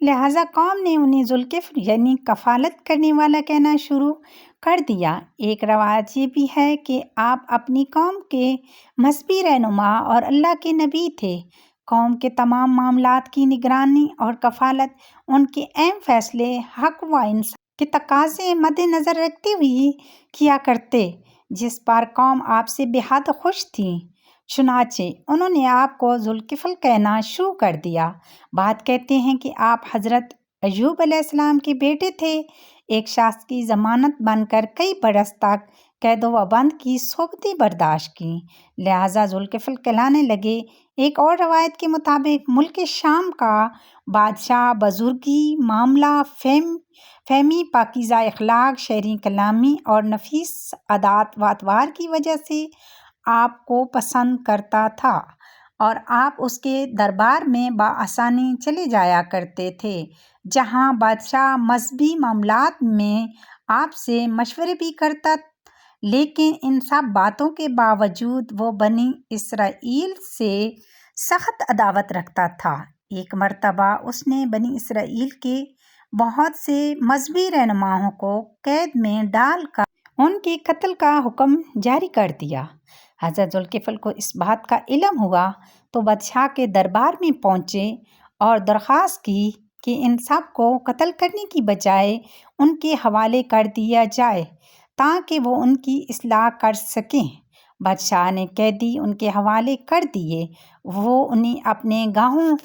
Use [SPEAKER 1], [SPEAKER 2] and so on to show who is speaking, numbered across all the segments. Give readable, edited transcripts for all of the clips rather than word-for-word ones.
[SPEAKER 1] لہٰذا قوم نے انہیں ذوالکفل یعنی کفالت کرنے والا کہنا شروع کر دیا۔ ایک روایت یہ بھی ہے کہ آپ اپنی قوم کے مذہبی رہنما اور اللہ کے نبی تھے۔ قوم کے تمام معاملات کی نگرانی اور کفالت ان کے اہم فیصلے حق و انصاف کے تقاضے مد نظر رکھتے ہوئے کیا کرتے، جس پر قوم آپ سے بے حد خوش تھی۔ چنانچہ انہوں نے آپ کو ذوالکفل کہنا شروع کر دیا۔ بعد کہتے ہیں کہ آپ حضرت ایوب علیہ السلام کے بیٹے تھے۔ ایک شخص کی ضمانت بن کر کئی برس تک قید و بند کی صحبتیں برداشت کی، لہٰذا ذوالکفل کہلانے لگے۔ ایک اور روایت کے مطابق ملک شام کا بادشاہ بزرگی، معاملہ فہمی، پاکیزہ اخلاق، شعری کلامی اور نفیس عادات و اطوار کی وجہ سے آپ کو پسند کرتا تھا اور آپ اس کے دربار میں بآسانی چلے جایا کرتے تھے، جہاں بادشاہ مذہبی معاملات میں آپ سے مشورے بھی کرتا، لیکن ان سب باتوں کے باوجود وہ بنی اسرائیل سے سخت عداوت رکھتا تھا۔ ایک مرتبہ اس نے بنی اسرائیل کے بہت سے مذہبی رہنماؤں کو قید میں ڈال کر ان کے قتل کا حکم جاری کر دیا۔ حضرت ذوالکفل کو اس بات کا علم ہوا تو بادشاہ کے دربار میں پہنچے اور درخواست کی کہ ان سب کو قتل کرنے کی بجائے ان کے حوالے کر دیا جائے تاکہ وہ ان کی اصلاح کر سکیں۔ بادشاہ نے قیدی ان کے حوالے کر دیے۔ وہ انہیں اپنے گاہوں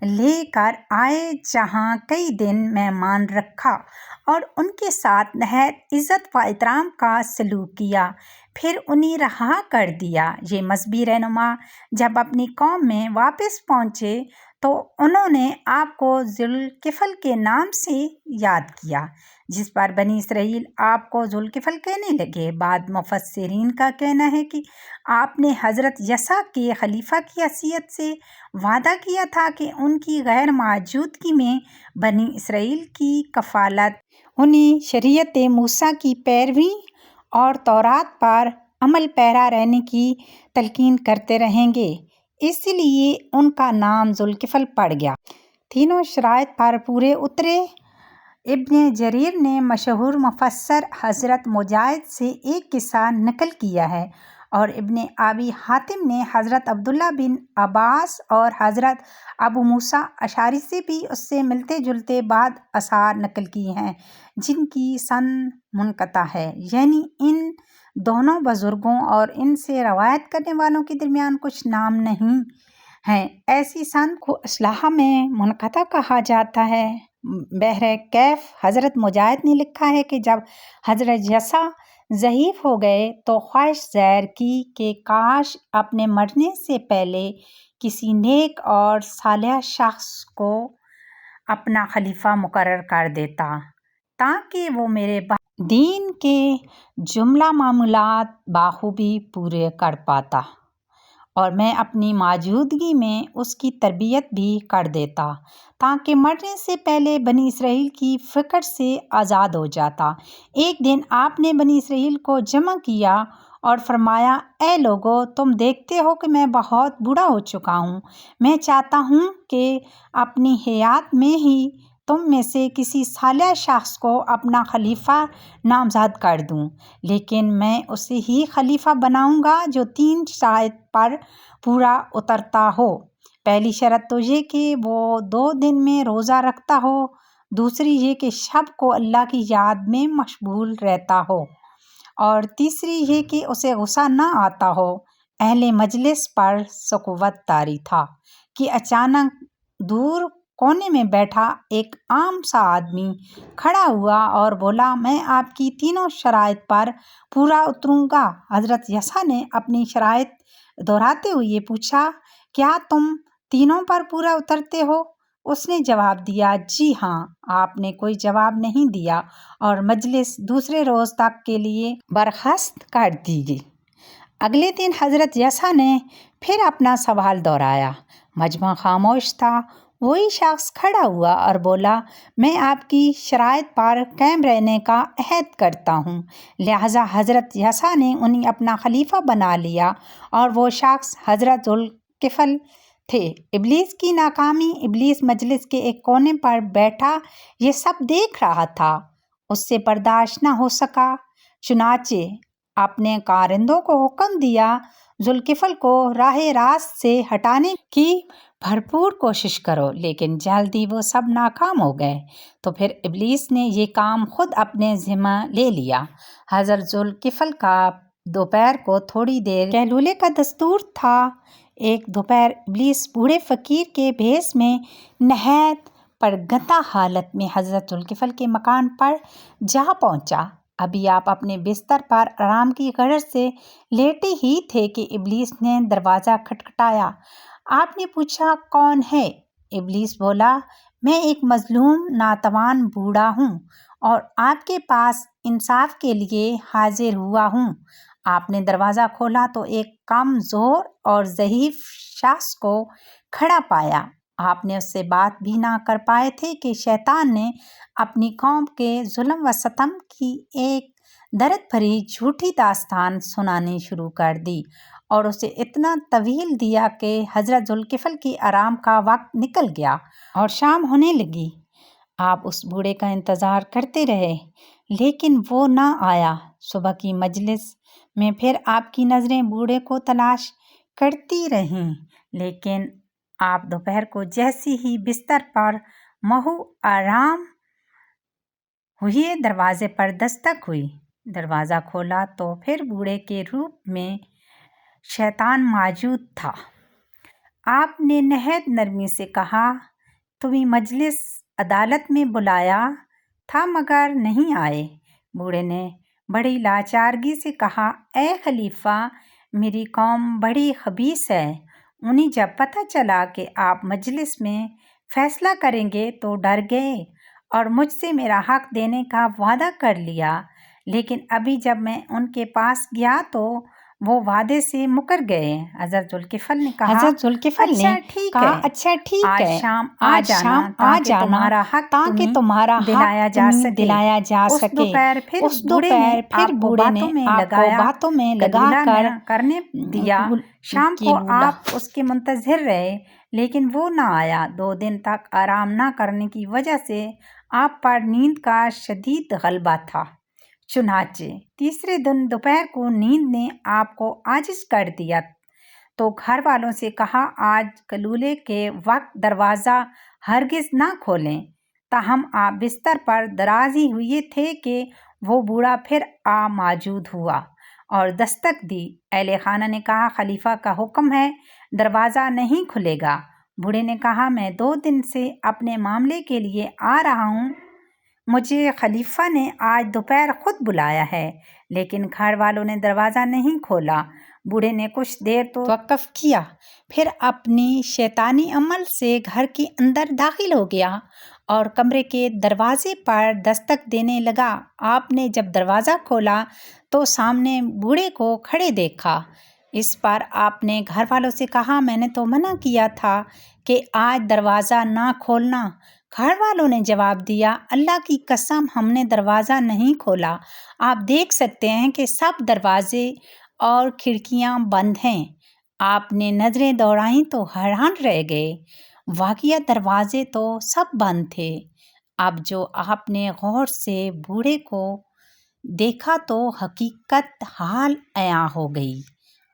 [SPEAKER 1] لے کر آئے جہاں کئی دن مہمان رکھا اور ان کے ساتھ نہایت عزت و احترام کا سلوک کیا، پھر انہیں رہا کر دیا۔ یہ مذہبی رہنما جب اپنی قوم میں واپس پہنچے تو انہوں نے آپ کو ذوالکفل کے نام سے یاد کیا، جس پر بنی اسرائیل آپ کو ذوالکفل کہنے لگے۔ بعض مفسرین کا کہنا ہے کہ آپ نے حضرت یسع کے خلیفہ کی حیثیت سے وعدہ کیا تھا کہ ان کی غیر موجودگی میں بنی اسرائیل کی کفالت، انہیں شریعت موسیٰ کی پیروی اور تورات پر عمل پیرا رہنے کی تلقین کرتے رہیں گے، اس لیے ان کا نام ذوالکفل پڑ گیا۔ تینوں شرائط پر پورے اترے۔ ابن جریر نے مشہور مفسر حضرت مجاہد سے ایک قصہ نقل کیا ہے اور ابن ابی حاتم نے حضرت عبداللہ بن عباس اور حضرت ابو موسیٰ اشعری سے بھی اس سے ملتے جلتے بعض آثار نقل کیے ہیں جن کی سند منقطع ہے، یعنی ان دونوں بزرگوں اور ان سے روایت کرنے والوں کے درمیان کچھ نام نہیں ہیں۔ ایسی سند کو اصطلاح میں منقطع کہا جاتا ہے۔ بحر کیف حضرت مجاہد نے لکھا ہے کہ جب حضرت یسع ضعیف ہو گئے تو خواہش ظاہر کی کہ کاش اپنے مرنے سے پہلے کسی نیک اور صالح شخص کو اپنا خلیفہ مقرر کر دیتا تاکہ وہ میرے دین کے جملہ معمولات بخوبی پورے کر پاتا اور میں اپنی موجودگی میں اس کی تربیت بھی کر دیتا تاکہ مرنے سے پہلے بنی اسرائیل کی فکر سے آزاد ہو جاتا۔ ایک دن آپ نے بنی اسرائیل کو جمع کیا اور فرمایا، اے لوگو، تم دیکھتے ہو کہ میں بہت بوڑھا ہو چکا ہوں۔ میں چاہتا ہوں کہ اپنی حیات میں ہی تم میں سے کسی صالح شخص کو اپنا خلیفہ نامزد کر دوں، لیکن میں اسے ہی خلیفہ بناؤں گا جو 3 شرائط پر پورا اترتا ہو۔ پہلی شرط تو یہ کہ وہ 2 دن میں روزہ رکھتا ہو، دوسری یہ کہ شب کو اللہ کی یاد میں مشغول رہتا ہو، اور تیسری یہ کہ اسے غصہ نہ آتا ہو۔ اہل مجلس پر سکوت طاری تھا کہ اچانک دور کونے میں بیٹھا ایک عام سا آدمی کھڑا ہوا اور بولا، میں آپ کی تینوں شرائط پر پورا اتروں گا۔ حضرت یسع نے اپنی شرائط دہراتے ہوئے پوچھا، کیا تم تینوں پر پورا اترتے ہو؟ اس نے جواب دیا، جی ہاں۔ آپ نے کوئی جواب نہیں دیا اور مجلس دوسرے روز تک کے لیے برخاست کر دی گئی۔ اگلے دن حضرت یسع نے پھر اپنا سوال دہرایا۔ مجمع خاموش تھا۔ وہی شخص کھڑا ہوا اور بولا، میں آپ کی شرائط پر قائم رہنے کا عہد کرتا ہوں۔ لہٰذا حضرت یسع نے انہیں اپنا خلیفہ بنا لیا اور وہ شخص حضرت ذوالکفل تھے۔ ابلیس کی ناکامی، ابلیس مجلس کے ایک کونے پر بیٹھا یہ سب دیکھ رہا تھا۔ اس سے برداشت نہ ہو سکا، چنانچہ اپنے کارندوں کو حکم دیا ذوالکفل کو راہ راست سے ہٹانے کی بھرپور کوشش کرو، لیکن جلدی وہ سب ناکام ہو گئے۔ تو پھر ابلیس نے یہ کام خود اپنے ذمہ لے لیا۔ حضرت ذوالکفل کا دوپہر کو تھوڑی دیر قیلولے کا دستور تھا۔ ایک دوپہر ابلیس بوڑھے فقیر کے بھیس میں نہایت پرگندہ حالت میں حضرت ذوالکفل کے مکان پر جا پہنچا۔ ابھی آپ اپنے بستر پر آرام کی غرض سے لیٹے ہی تھے کہ ابلیس نے دروازہ کھٹکھٹایا۔ آپ نے پوچھا، کون ہے؟ ابلیس بولا، میں ایک مظلوم ناتوان بوڑھا ہوں اور آپ کے پاس انصاف کے لیے حاضر ہوا ہوں۔ آپ نے دروازہ کھولا تو ایک کمزور اور ضعیف شخص کو کھڑا پایا۔ آپ نے اس سے بات بھی نہ کر پائے تھے کہ شیطان نے اپنی قوم کے ظلم و ستم کی ایک درد بھری جھوٹی داستان سنانی شروع کر دی اور اسے اتنا طویل دیا کہ حضرت ذوالکفل کی آرام کا وقت نکل گیا اور شام ہونے لگی۔ آپ اس بوڑھے کا انتظار کرتے رہے لیکن وہ نہ آیا۔ صبح کی مجلس میں پھر آپ کی نظریں بوڑھے کو تلاش کرتی رہیں، لیکن آپ دوپہر کو جیسی ہی بستر پر محو آرام ہوئے دروازے پر دستک ہوئی۔ دروازہ کھولا تو پھر بوڑھے کے روپ میں شیطان موجود تھا۔ آپ نے نہایت نرمی سے کہا، تمہیں مجلس عدالت میں بلایا تھا مگر نہیں آئے۔ بوڑھے نے بڑی لاچارگی سے کہا، اے خلیفہ، میری قوم بڑی خبیث ہے۔ انہیں جب پتہ چلا کہ آپ مجلس میں فیصلہ کریں گے تو ڈر گئے اور مجھ سے میرا حق دینے کا وعدہ کر لیا، لیکن ابھی جب میں ان کے پاس گیا تو وہ وعدے سے مکر گئے۔ حضرت ذوالکفل نے کہا، اچھا ٹھیک ہے، آج شام آ جانا تاکہ تمہارا حق تمہیں دلایا جا سکے۔ اس دوپہر پھر بوڑھے نے آپ کو باتوں میں لگا کر کرنے دیا۔ شام کو آپ اس کے منتظر رہے لیکن وہ نہ آیا۔ 2 دن تک آرام نہ کرنے کی وجہ سے آپ پر نیند کا شدید غلبہ تھا، چنانچہ تیسرے دن دوپہر کو نیند نے آپ کو عاجز کر دیا تو گھر والوں سے کہا، آج قیلولے کے وقت دروازہ ہرگز نہ کھولیں۔ تاہم آپ بستر پر دراز ہی ہوئے تھے کہ وہ بوڑھا پھر موجود ہوا اور دستک دی۔ اہل خانہ نے کہا، خلیفہ کا حکم ہے، دروازہ نہیں کھلے گا۔ بوڑھے نے کہا، میں 2 دن سے اپنے معاملے کے لیے آ رہا ہوں، مجھے خلیفہ نے آج دوپہر خود بلایا ہے، لیکن گھر والوں نے دروازہ نہیں کھولا۔ بوڑھے نے کچھ دیر تو توقف کیا، پھر اپنی شیطانی عمل سے گھر کے اندر داخل ہو گیا اور کمرے کے دروازے پر دستک دینے لگا۔ آپ نے جب دروازہ کھولا تو سامنے بوڑھے کو کھڑے دیکھا۔ اس پر آپ نے گھر والوں سے کہا، میں نے تو منع کیا تھا کہ آج دروازہ نہ کھولنا۔ گھر والوں نے جواب دیا، اللہ کی قسم ہم نے دروازہ نہیں کھولا، آپ دیکھ سکتے ہیں کہ سب دروازے اور کھڑکیاں بند ہیں۔ آپ نے نظریں دوڑائیں تو حیران رہ گئے، واقعہ دروازے تو سب بند تھے۔ اب جو آپ نے غور سے بوڑھے کو دیکھا تو حقیقت حال عیاں ہو گئی۔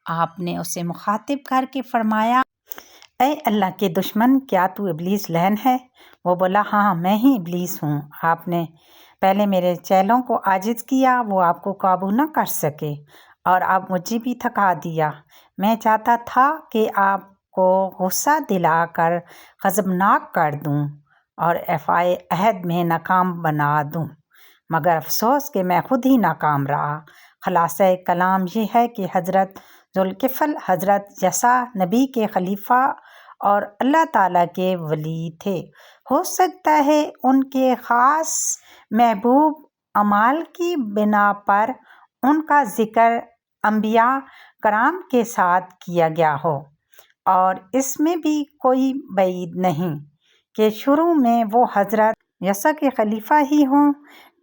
[SPEAKER 1] آپ نے اسے مخاطب کر کے فرمایا، اے اللہ کے دشمن، کیا تو ابلیس لعین ہے؟ وہ بولا، ہاں میں ہی ابلیس ہوں۔ آپ نے پہلے میرے چیلوں کو عاجز کیا، وہ آپ کو قابو نہ کر سکے اور اب مجھے بھی تھکا دیا۔ میں چاہتا تھا کہ آپ کو غصہ دلا کر غضبناک کر دوں اور ایفائے عہد میں ناکام بنا دوں، مگر افسوس کہ میں خود ہی ناکام رہا۔ خلاصہ کلام یہ ہے کہ حضرت ذوالکفل حضرت یسوع نبی کے خلیفہ اور اللہ تعالیٰ کے ولی تھے۔ ہو سکتا ہے ان کے خاص محبوب اعمال کی بنا پر ان کا ذکر انبیاء کرام کے ساتھ کیا گیا ہو، اور اس میں بھی کوئی بعید نہیں کہ شروع میں وہ حضرت یسوع کے خلیفہ ہی ہوں،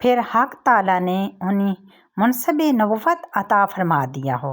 [SPEAKER 1] پھر حق تعالیٰ نے انہیں منصب نبوت عطا فرما دیا ہو۔